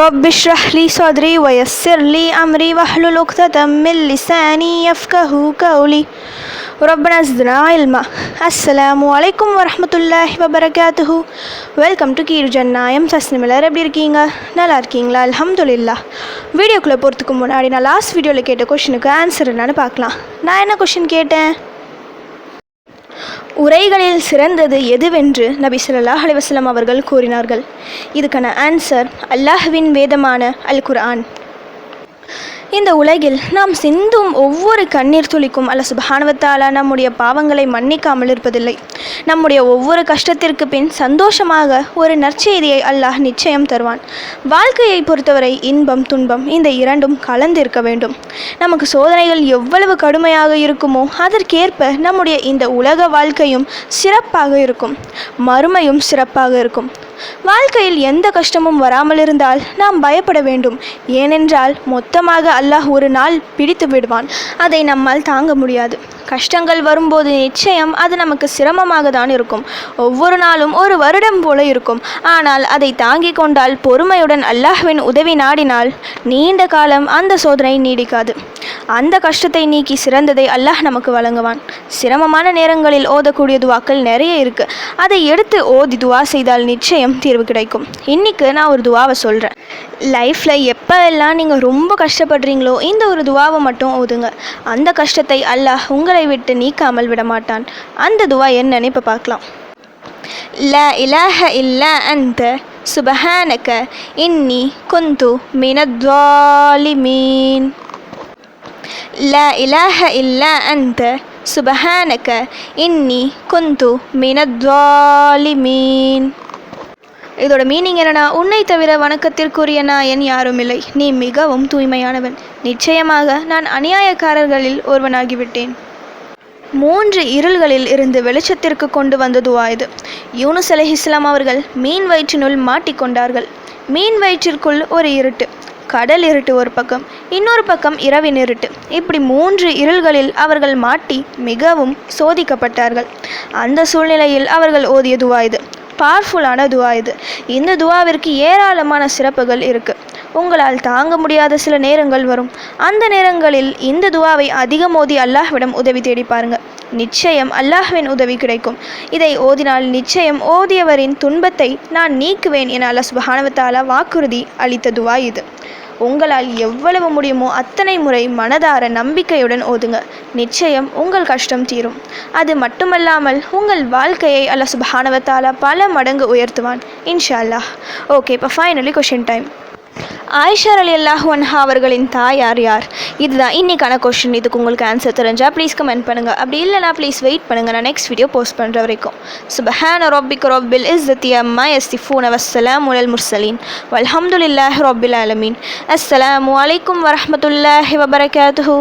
رب اشرح لي صدري ويسر لي أمري واحلل عقدة من لساني يفقهوا قولي ربنا زدنا علما. அஸ்ஸலாமு அலைக்கும் வரஹ்மத்துல்லாஹி வபரகாத்துஹு. வெல்கம் டு கீர் ஜன்னாயம் தஸ்னிமிலர். எப்படி இருக்கீங்க? நல்லா இருக்கீங்களா? அல்ஹம்துலில்லாஹ். வீடியோக்குள்ளே போகிறதுக்கு முன்னாடி நான் லாஸ்ட் வீடியோவில் கேட்ட கொஷினுக்கு ஆன்சர் என்னன்னு பார்க்கலாம். நான் என்ன கொஷின் கேட்டேன்? உரைகளில் சிறந்தது எதுவென்று நபி ஸல்லல்லாஹு அலைஹி வஸல்லம் அவர்கள் கூறினார்கள். இதுக்கான ஆன்சர் அல்லாஹ்வின் வேதமான அல் குர்ஆன். இந்த உலகில் நாம் சிந்தும் ஒவ்வொரு கண்ணீர் துளிக்கும் அல்லாஹ் சுப்ஹானஹு வ தஆலா நம்முடைய பாவங்களை மன்னிக்காமல் இருப்பதில்லை. நம்முடைய ஒவ்வொரு கஷ்டத்திற்கு பின் சந்தோஷமாக ஒரு நற்செய்தியை அல்லாஹ் நிச்சயம் தருவான். வாழ்க்கையை பொறுத்தவரை இன்பம் துன்பம் இந்த இரண்டும் கலந்திருக்க வேண்டும். நமக்கு சோதனைகள் எவ்வளவு கடுமையாக இருக்குமோ அதற்கேற்ப நம்முடைய இந்த உலக வாழ்க்கையும் சிறப்பாக இருக்கும், மறுமையும் சிறப்பாக இருக்கும். வாழ்க்கையில் எந்த கஷ்டமும் வராமல் இருந்தால் நாம் பயப்பட வேண்டும். ஏனென்றால் மொத்தமாக அல்லாஹ் ஒரு நாள் பிடித்து விடுவான். அதை நம்மால் தாங்க முடியாது. கஷ்டங்கள் வரும்போது நிச்சயம் அது நமக்கு சிரமமாக தான் இருக்கும். ஒவ்வொரு நாளும் ஒரு வருடம் போல இருக்கும். ஆனால் அதை தாங்கிக் கொண்டால், பொறுமையுடன் அல்லாஹ்வின் உதவி நாடினால் நீண்ட காலம் அந்த சோதனை நீடிக்காது. அந்த கஷ்டத்தை நீக்கி சிறந்ததை அல்லாஹ் நமக்கு வழங்குவான். சிரமமான நேரங்களில் ஓதக்கூடிய துவாக்கள் நிறைய இருக்கு. அதை எடுத்து ஓதி துவா செய்தால் நிச்சயம் தீர்வு கிடைக்கும். இன்னைக்கு நான் ஒரு துவாவை சொல்கிறேன். லைஃப்பில் எப்போ எல்லாம் நீங்கள் ரொம்ப கஷ்டப்படுறீங்களோ இந்த ஒரு துவாவை மட்டும் ஓதுங்க. அந்த கஷ்டத்தை அல்லாஹ் உங்களை விட்டு நீக்காமல் விடமாட்டான். அந்த துவா என்னன்னு இப்போ பார்க்கலாம். லா இலாஹ இல்லா அன்த சுபஹானக இன்னி குந்து மினத்-ظالمين. லா இலாஹ இல்லா அன்த சுபஹானக இன்னி குந்து மினத்-ظالمين. இதோட மீனிங் என்னன்னா, உன்னை தவிர வணக்கத்திற்குரிய நாயன் யாரும் இல்லை, நீ மிகவும் தூய்மையானவன், நிச்சயமாக நான் அநியாயக்காரர்களில் ஒருவனாகிவிட்டேன். 3 இருள்களில் இருந்து வெளிச்சத்திற்கு கொண்டு வந்த துவா இது. யூனுஸ் அலைஹிஸ்ஸலாம் அவர்கள் மீன் வயிற்றினுள் மாட்டிக்கொண்டார்கள். மீன் வயிற்றிற்குள் ஒரு இருட்டு, கடல் இருட்டு ஒரு பக்கம், இன்னொரு பக்கம் இரவின் இருட்டு. இப்படி 3 இருள்களில் அவர்கள் மாட்டி மிகவும் சோதிக்கப்பட்டார்கள். அந்த சூழ்நிலையில் அவர்கள் ஓதிய துவா இது. பவர்ஃபுல்லான துவா இது. இந்த துவாவிற்கு ஏராளமான சிறப்புகள் இருக்குது. உங்களால் தாங்க முடியாத சில நேரங்கள் வரும். அந்த நேரங்களில் இந்த துவாவை அதிகம் ஓதி அல்லாஹ்விடம் உதவி தேடி பாருங்க. நிச்சயம் அல்லாஹ்வின் உதவி கிடைக்கும். இதை ஓதினால் நிச்சயம் ஓதியவரின் துன்பத்தை நான் நீக்குவேன் என அல்லாஹ் சுப்ஹானஹு வ தஆலா வாக்குறுதி அளித்த துவா இது. உங்களால் எவ்வளவு முடியுமோ அத்தனை முறை மனதார நம்பிக்கையுடன் ஓதுங்க. நிச்சயம் உங்கள் கஷ்டம் தீரும். அது மட்டுமல்லாமல் உங்கள் வாழ்க்கையை அல்லாஹ் சுப்ஹானஹு வ தஆலா பல மடங்கு உயர்த்துவான் இன்ஷா அல்லாஹ். ஓகே, இப்போ ஃபைனலி கொஷின் டைம். ஆயிஷா ரலியல்லாஹு அன்ஹா அவர்களின் தாயார் யார்? இதுதான் இன்னைக்கான கொஷின். இதுக்கு உங்களுக்கு ஆன்சர் தெரிஞ்சால் ப்ளீஸ் கமெண்ட் பண்ணுங்கள். அப்படி இல்லைனா ப்ளீஸ் வெயிட் பண்ணுங்கள், நான் நெக்ஸ்ட் வீடியோ போஸ்ட் பண்ணுற வரைக்கும். சுப்ஹான ரப்பிக ரப்பில் இஸ்ஸத்தி அம்மா யசிஃபூன வஸ்ஸலாமு அலல் முர்சலீன் வல்ஹம்துலில்லாஹி ரப்பில் ஆலமீன். அஸ்ஸலாமு அலைக்கும் வரஹ்மத்துல்லாஹி வபரகாத்துஹு.